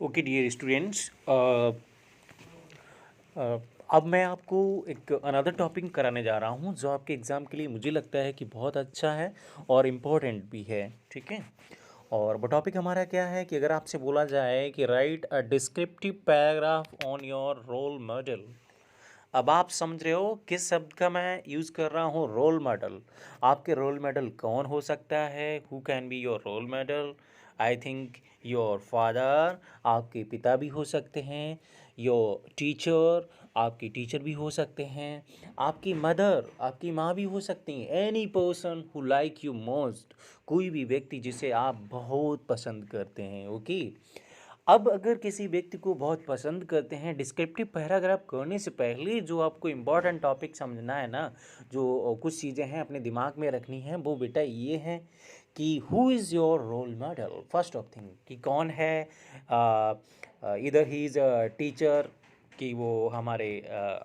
Okay dear students, अब मैं आपको एक अनदर टॉपिक कराने जा रहा हूँ जो आपके एग्ज़ाम के लिए मुझे लगता है कि बहुत अच्छा है और इम्पोर्टेंट भी है। ठीक है। और वो टॉपिक हमारा क्या है कि अगर आपसे बोला जाए कि write a descriptive paragraph on your role model. अब आप समझ रहे हो किस शब्द का मैं यूज़ कर रहा हूँ, रोल मॉडल। आपके रोल मॉडल कौन हो सकता है, who can be your role model? I think your father, आपके पिता भी हो सकते हैं। योर टीचर, आपकी टीचर भी हो सकते हैं। आपकी मदर, आपकी माँ भी हो सकती हैं। Any person who like you most, कोई भी व्यक्ति जिसे आप बहुत पसंद करते हैं। ओके। अब अगर किसी व्यक्ति को बहुत पसंद करते हैं, डिस्क्रिप्टिव पैराग्राफ करने से पहले जो आपको इम्पोर्टेंट टॉपिक समझना है ना, जो कुछ चीज़ें हैं अपने दिमाग में रखनी है, वो बेटा ये है कि who is your role model. First of thing कि कौन है। इधर ही इज़ अ टीचर, कि वो हमारे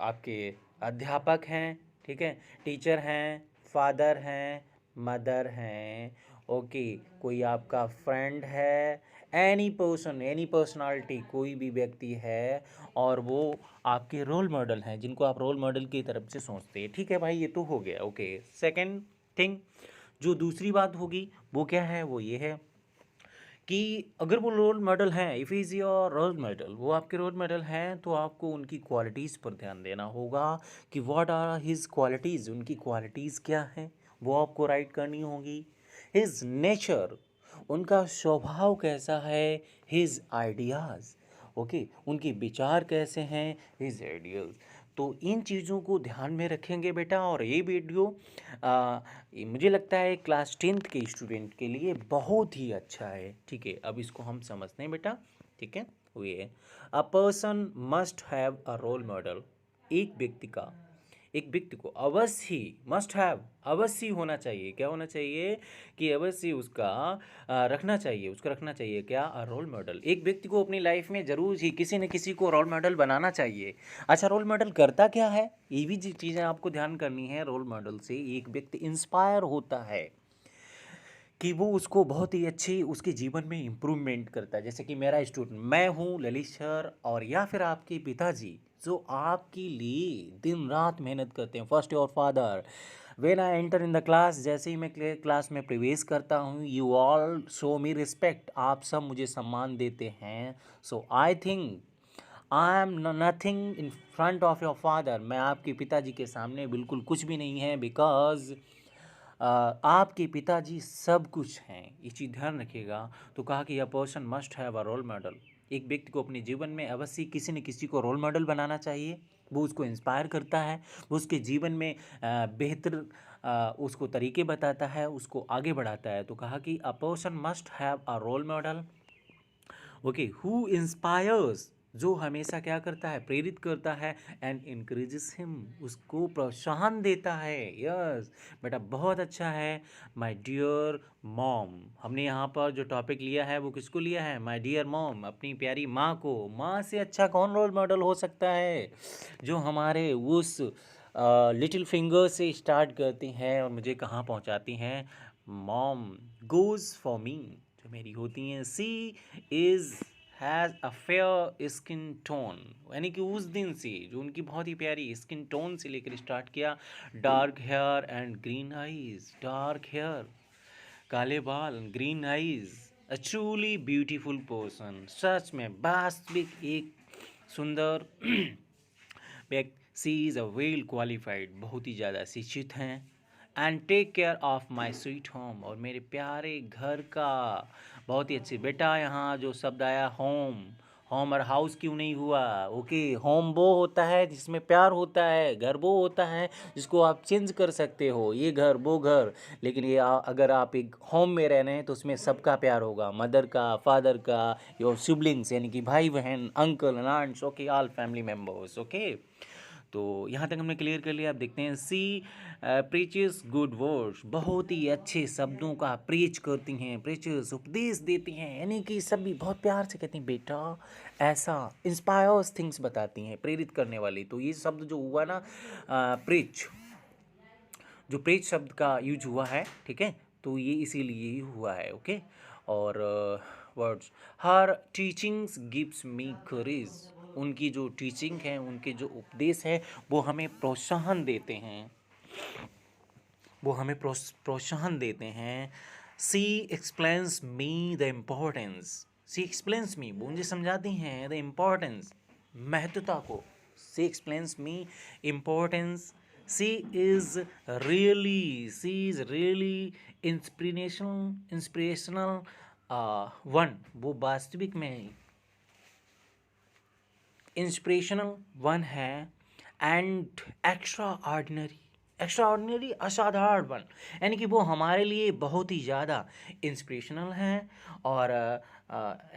आपके अध्यापक हैं। ठीक है। टीचर हैं, फादर हैं, मदर हैं। ओके। कोई आपका फ्रेंड है, एनी पर्सन, एनी पर्सनालिटी, कोई भी व्यक्ति है और वो आपके रोल मॉडल हैं जिनको आप रोल मॉडल की तरफ से सोचते हैं। ठीक है भाई, ये तो हो गया। ओके। सेकंड थिंग, जो दूसरी बात होगी वो क्या है, वो ये है कि अगर वो रोल मॉडल हैं, if is your role model, वो आपके रोल मॉडल हैं, तो आपको उनकी क्वालिटीज़ पर ध्यान देना होगा कि व्हाट आर हिज क्वालिटीज़, उनकी क्वालिटीज़ क्या हैं, वो आपको राइट करनी होगी। हिज नेचर, उनका स्वभाव कैसा है। हिज आइडियाज़, ओके, उनके विचार कैसे हैं। His ideals. तो इन चीज़ों को ध्यान में रखेंगे बेटा। और ये वीडियो ये मुझे लगता है क्लास 10th के स्टूडेंट के लिए बहुत ही अच्छा है। ठीक है। अब इसको हम समझते हैं बेटा। ठीक है। वो ये है, a person must have a role model. एक व्यक्ति का, एक व्यक्ति को अवश्य, मस्ट हैव, अवश्य होना चाहिए। क्या होना चाहिए कि अवश्य उसका रखना चाहिए, उसका रखना चाहिए क्या, रोल मॉडल। एक व्यक्ति को अपनी लाइफ में जरूर ही किसी न किसी को रोल मॉडल बनाना चाहिए। अच्छा, रोल मॉडल करता क्या है, ये भी चीज़ें आपको ध्यान करनी है। रोल मॉडल से एक व्यक्ति इंस्पायर होता है कि वो उसको बहुत ही अच्छी उसके जीवन में इम्प्रूवमेंट करता है। जैसे कि मेरा स्टूडेंट, मैं हूँ ललित सर, और या फिर आपके पिताजी जो आपके लिए दिन रात मेहनत करते हैं। First your father, when I enter in the class, जैसे ही मैं क्लास में प्रवेश करता हूँ, you all show me respect, आप सब मुझे सम्मान देते हैं। So I think I am nothing in front of your father, मैं आपके पिताजी के सामने बिल्कुल कुछ भी नहीं है, बिकॉज आपके पिताजी सब कुछ हैं। ये चीज़ ध्यान रखिएगा। तो कहा कि यह person must have a role model. एक व्यक्ति को अपने जीवन में अवश्य किसी न किसी को रोल मॉडल बनाना चाहिए। वो उसको इंस्पायर करता है, वो उसके जीवन में बेहतर उसको तरीके बताता है, उसको आगे बढ़ाता है। तो कहा कि a person must have a role model, okay, who inspires, जो हमेशा क्या करता है, प्रेरित करता है, एंड इंक्रीजेस हिम, उसको प्रोत्साहन देता है। यस बेटा, बहुत अच्छा है। माय डियर मॉम, हमने यहाँ पर जो टॉपिक लिया है वो किसको लिया है, माय डियर मॉम, अपनी प्यारी माँ को। माँ से अच्छा कौन रोल मॉडल हो सकता है, जो हमारे उस लिटिल फिंगर से स्टार्ट करती हैं और मुझे कहाँ पहुँचाती हैं। मॉम गोज़ फॉर मी, जो मेरी होती हैं। She is has a fair skin tone, यानी कि उस दिन से जो उनकी बहुत ही प्यारी स्किन टोन से लेकर स्टार्ट किया। Dark hair and green eyes, dark hair, काले बाल, green eyes, a truly beautiful person, सच में वास्तविक एक सुंदर व्यक्ति। She is a well qualified, बहुत ही ज़्यादा शिक्षित हैं। And take care of my sweet home, और मेरे प्यारे घर का बहुत ही अच्छे। बेटा यहाँ जो शब्द आया होम, होम और हाउस क्यों नहीं हुआ, ओके। होम वो होता है जिसमें प्यार होता है, घर वो होता है जिसको आप चेंज कर सकते हो, ये घर वो घर। लेकिन ये अगर आप एक होम में रह रहे हैं तो उसमें सबका प्यार होगा, मदर का, फादर का, योर सिबलिंग्स, यानी कि भाई बहन, uncle and aunts, okay, all family members. Okay. तो यहाँ तक हमने क्लियर कर लिया। आप देखते हैं, सी प्रीचेस गुड वर्ड्स, बहुत ही अच्छे शब्दों का प्रीच करती हैं, प्रीचेस उपदेश देती हैं, यानी कि सभी बहुत प्यार से कहती हैं बेटा ऐसा, इंस्पायर्स थिंग्स बताती हैं, प्रेरित करने वाली। तो ये शब्द जो हुआ ना, प्रीच, जो प्रेज शब्द का यूज हुआ है, ठीक है, तो ये इसीलिए ही हुआ है, ओके। और वर्ड्स, हर टीचिंग्स गिव्स मी करेज, उनकी जो टीचिंग है, उनके जो उपदेश है, वो हमें प्रोत्साहन देते हैं, वो हमें प्रोत्साहन देते हैं। She explains me the importance, she explains me, वो मुझे समझाती हैं द इम्पोर्टेंस, महत्वता को। She explains me importance. She is really inspirational one, वो वास्तविक में इंस्पिरेशनल वन है। एंड एक्स्ट्रा ऑर्डिनरी असाधारण वन, यानी कि वो हमारे लिए बहुत ही ज़्यादा इंस्पिरेशनल हैं और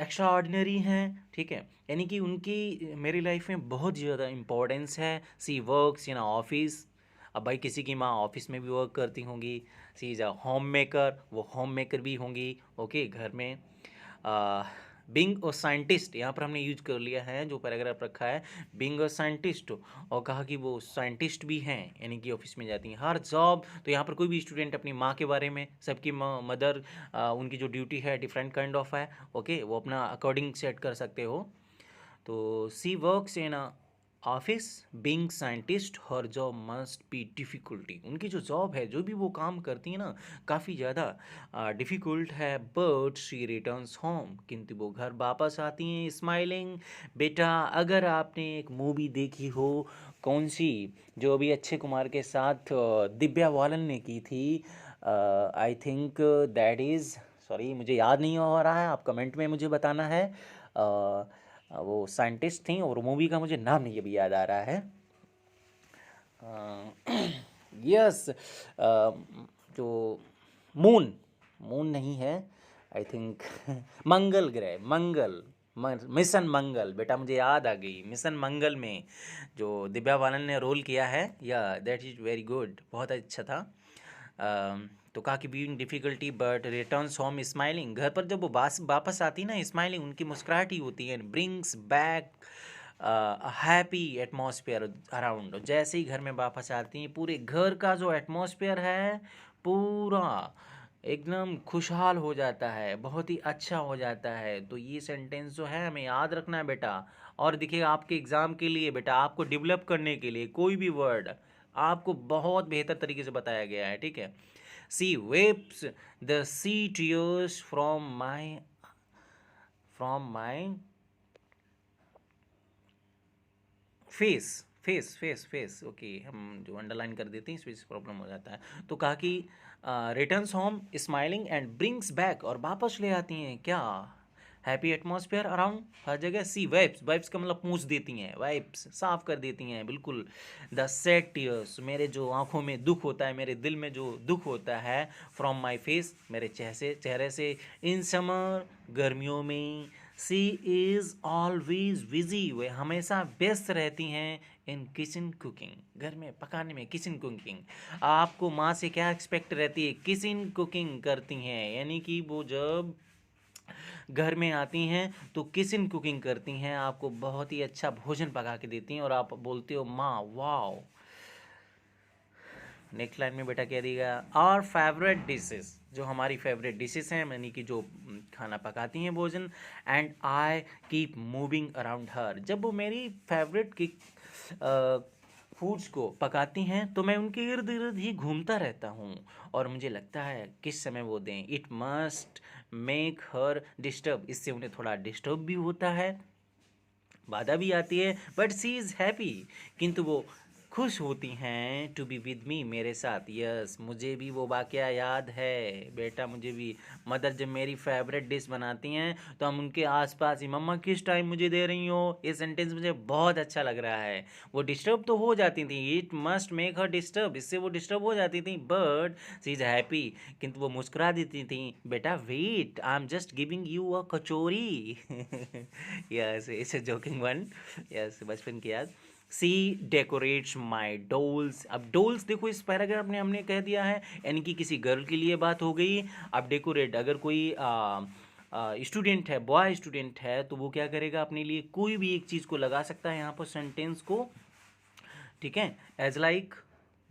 एक्स्ट्रा ऑर्डिनरी हैं, ठीक है। यानी कि उनकी मेरी लाइफ में बहुत ज़्यादा इम्पोर्टेंस है। सी वर्क्स इन ऑफिस, अब भाई किसी की माँ ऑफिस में भी वर्क करती होंगी। सी इज़ अ होम मेकर, वो होम मेकर भी होंगी, ओके, घर में। बीइंग अ साइंटिस्ट, यहाँ पर हमने यूज कर लिया है, जो पैराग्राफ रखा है, बीइंग अ साइंटिस्ट, और कहा कि वो साइंटिस्ट भी हैं, यानी कि ऑफिस में जाती हैं। हर जॉब, तो यहाँ पर कोई भी स्टूडेंट अपनी माँ के बारे में, सबकी मदर, उनकी जो ड्यूटी है डिफरेंट काइंड ऑफ है, ओके, वो अपना अकॉर्डिंग सेट कर सकते हो। तो she works in office, being scientist, her job must be difficulty, उनकी जो जॉब है, जो भी वो काम करती है ना, काफ़ी ज़्यादा डिफ़िकल्ट है। बट शी रिटर्न्स होम, किंतु वो घर वापस आती हैं स्माइलिंग। बेटा, अगर आपने एक मूवी देखी हो, कौन सी, जो अभी अक्षय कुमार के साथ दिव्या बालन ने की थी, I think that is, sorry मुझे याद नहीं हो रहा है, आप कमेंट में मुझे बताना है। वो साइंटिस्ट थी और मूवी का मुझे नाम नहीं अभी याद आ रहा है। यस, जो मून, मून नहीं है, आई थिंक मंगल ग्रह, मिशन मंगल, बेटा मुझे याद आ गई, मिशन मंगल में जो दिव्या बालन ने रोल किया है, या दैट इज़ वेरी गुड, बहुत अच्छा था। तो कहा कि being difficulty but returns home smiling, घर पर जब वो वापस आती ना, स्माइलिंग, उनकी मुस्कुराहट ही होती है। Brings back happy atmosphere around, जैसे ही घर में वापस आती हैं, पूरे घर का जो एटमॉस्फेयर है, पूरा एकदम खुशहाल हो जाता है, बहुत ही अच्छा हो जाता है। तो ये सेंटेंस जो है हमें याद रखना है बेटा। और देखिए, आपके एग्ज़ाम के लिए बेटा, आपको डेवलप करने के लिए कोई भी वर्ड आपको बहुत बेहतर तरीके से बताया गया है, ठीक है। She wipes the sea tears from my face, okay, हम जो अंडरलाइन कर देते हैं इस वजह से प्रॉब्लम हो जाता है। तो कहा कि returns home smiling and brings back, और वापस ले आती हैं क्या, हैप्पी एटमॉस्फेयर अराउंड हर जगह। सी वाइप्स का मतलब पूछ देती हैं, वाइप्स साफ कर देती हैं, बिल्कुल। द सैड टीयर्स, मेरे जो आंखों में दुख होता है, मेरे दिल में जो दुख होता है, फ्रॉम माई फेस, मेरे चेहरे से, इन समर, गर्मियों में। सी इज़ ऑलवेज बिजी, वे हमेशा व्यस्त रहती हैं, इन किचन कुकिंग, घर में पकाने में, किचन कुकिंग। आपको माँ से क्या एक्सपेक्ट रहती है, किचन कुकिंग करती हैं, यानी कि वो जब घर में आती हैं तो किचन कुकिंग करती हैं, आपको बहुत ही अच्छा भोजन पका के देती हैं, और आप बोलते हो माँ वाओ। नेक्स्ट लाइन में बेटा कह दिएगा, आवर फेवरेट डिशेस, जो हमारी फेवरेट डिशेस हैं, यानी कि जो खाना पकाती हैं, भोजन। And I keep moving around her, जब वो मेरी फेवरेट की फूड्स को पकाती हैं तो मैं उनके इर्द गिर्द ही घूमता रहता हूँ, और मुझे लगता है किस समय वो दें। It must make her disturb, इससे उन्हें थोड़ा डिस्टर्ब भी होता है, बाधा भी आती है। बट सी इज़ हैप्पी, किंतु वो खुश होती हैं, टू बी विद मी, मेरे साथ। यस, मुझे भी वो वाकया याद है बेटा, मुझे भी मदर जब मेरी फेवरेट डिश बनाती हैं तो हम उनके आसपास ही, मम्मा किस टाइम मुझे दे रही हो, ये सेंटेंस मुझे बहुत अच्छा लग रहा है। वो डिस्टर्ब तो हो जाती थी, it must make her disturb, इससे वो डिस्टर्ब हो जाती थी, बट सी इज़ हैप्पी, किंतु वो मुस्कुरा देती थी। बेटा wait, I am just giving you a kachori. Yes, it's a joking one, yes, बचपन की याद। सी डेकोरेट्स माई डोल्स, अब डोल्स देखो, इस पैराग्राफ में हमने कह दिया है, यानी कि किसी गर्ल के लिए बात हो गई। अब डेकोरेट, अगर कोई स्टूडेंट है, बॉय स्टूडेंट है, तो वो क्या करेगा, अपने लिए कोई भी एक चीज़ को लगा सकता है यहाँ पर सेंटेंस को, ठीक है। एज लाइक,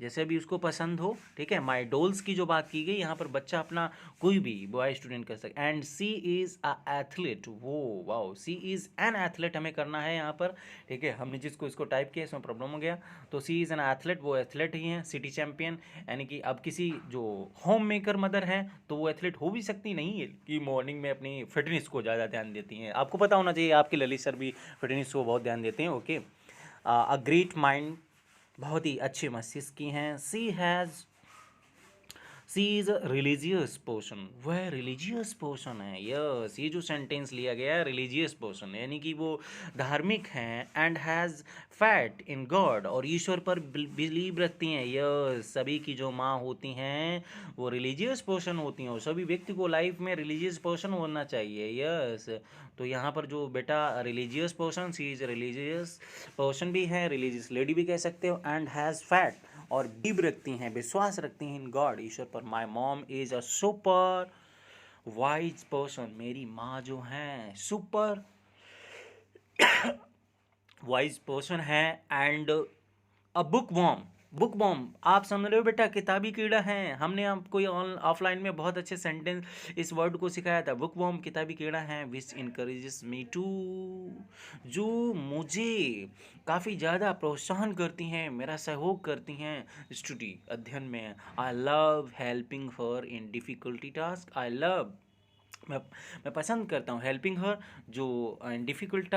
जैसे अभी उसको पसंद हो, ठीक है। माई डोल्स की जो बात की गई यहाँ पर बच्चा अपना कोई भी बॉय स्टूडेंट कर सकता है। And she is a athlete, वो wow, she is an athlete हमें करना है यहाँ पर, ठीक है। हमने जिसको इसको टाइप किया इसमें प्रॉब्लम हो गया, तो सी इज़ एन एथलीट, वो एथलीट ही हैं, सिटी चैम्पियन। यानी कि अब किसी जो होम मेकर मदर हैं तो वो एथलीट हो भी सकती नहीं है कि मॉर्निंग में अपनी फिटनेस को ज़्यादा ध्यान देती हैं। आपको पता होना चाहिए, आपके ललित सर भी फिटनेस को बहुत ध्यान देते हैं, ओके। अ ग्रेट माइंड, बहुत ही अच्छे मस्तिष्क की हैं। She is a religious person, वह रिलीजियस पर्सन है, यस। ये जो सेंटेंस लिया गया है, रिलीजियस पर्सन यानी कि वो धार्मिक हैं। And has fat in God, और ईश्वर पर बिलीव रखती हैं, यस। सभी की जो माँ होती हैं वो रिलीजियस पर्सन होती हैं, और सभी व्यक्ति को लाइफ में रिलीजियस पर्सन होना चाहिए, यस। तो यहाँ पर जो बेटा religious person, she is religious person भी है, रिलीजियस लेडी भी कह सकते हो। एंड हैज़ फैट, और बिलीव रखती हैं, विश्वास रखती हैं इन गॉड, ईश्वर पर। My mom is a super wise person, मेरी माँ जो हैं सुपर वाइज पर्सन है। And a bookworm, bookworm आप समझ रहे हो बेटा, किताबी कीड़ा है। हमने आपको ऑफलाइन में बहुत अच्छे सेंटेंस इस वर्ड को सिखाया था, बुक वॉर्म किताबी कीड़ा है। विच इनकरेजेस मी टू, जो मुझे काफ़ी ज़्यादा प्रोत्साहन करती हैं, मेरा सहयोग करती हैं स्टडी अध्ययन में। I love helping her in difficulty task, I love, मैं पसंद करता हूँ हेल्पिंग हर, जो डिफ़िकल्ट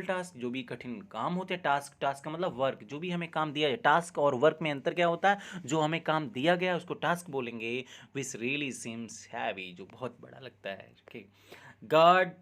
टास्क जो भी कठिन काम होते हैं। टास्क, टास्क का मतलब वर्क, जो भी हमें काम दिया जाए। टास्क और वर्क में अंतर क्या होता है, जो हमें काम दिया गया है उसको टास्क बोलेंगे। विच रियली सीम्स हैवी, जो बहुत बड़ा लगता है, ओके। गॉड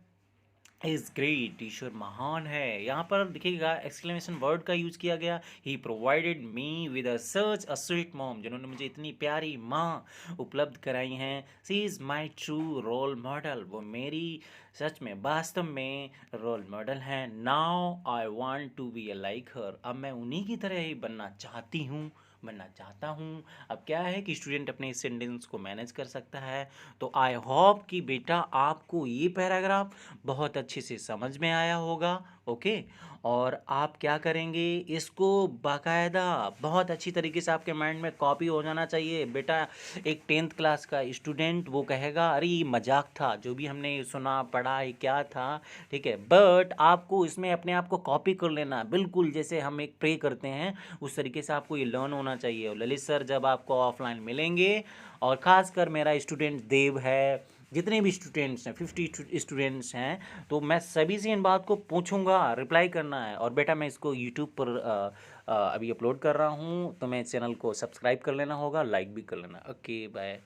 इज़ ग्रेट, ईश्वर महान है। यहाँ पर देखिएगा एक्सक्लेमेशन वर्ड का यूज़ किया गया। He provided me with a such a sweet mom, जिन्होंने मुझे इतनी प्यारी माँ उपलब्ध कराई हैं। She is my true role model, वो मेरी सच में वास्तव में रोल मॉडल हैं। Now I want to be like her, अब मैं उन्हीं की तरह ही बनना चाहता हूँ। अब क्या है कि स्टूडेंट अपने इस सेंटेंस को मैनेज कर सकता है। तो आई होप कि बेटा आपको ये पैराग्राफ बहुत अच्छे से समझ में आया होगा, ओके। और आप क्या करेंगे, इसको बाकायदा बहुत अच्छी तरीके से आपके माइंड में कॉपी हो जाना चाहिए बेटा। एक 10th क्लास का स्टूडेंट वो कहेगा अरे ये मजाक था, जो भी हमने सुना पढ़ा ये क्या था, ठीक है। बट आपको इसमें अपने आप को कॉपी कर लेना, बिल्कुल जैसे हम एक प्रे करते हैं उस तरीके से आपको ये लर्न होना चाहिए। और ललित सर जब आपको ऑफलाइन मिलेंगे, और ख़ासकर मेरा स्टूडेंट देव है, जितने भी स्टूडेंट्स हैं 50 स्टूडेंट्स हैं, तो मैं सभी से इन बात को पूछूंगा, रिप्लाई करना है। और बेटा मैं इसको यूट्यूब पर अभी अपलोड कर रहा हूँ, तो मैं चैनल को सब्सक्राइब कर लेना होगा, लाइक भी कर लेना। Okay bye.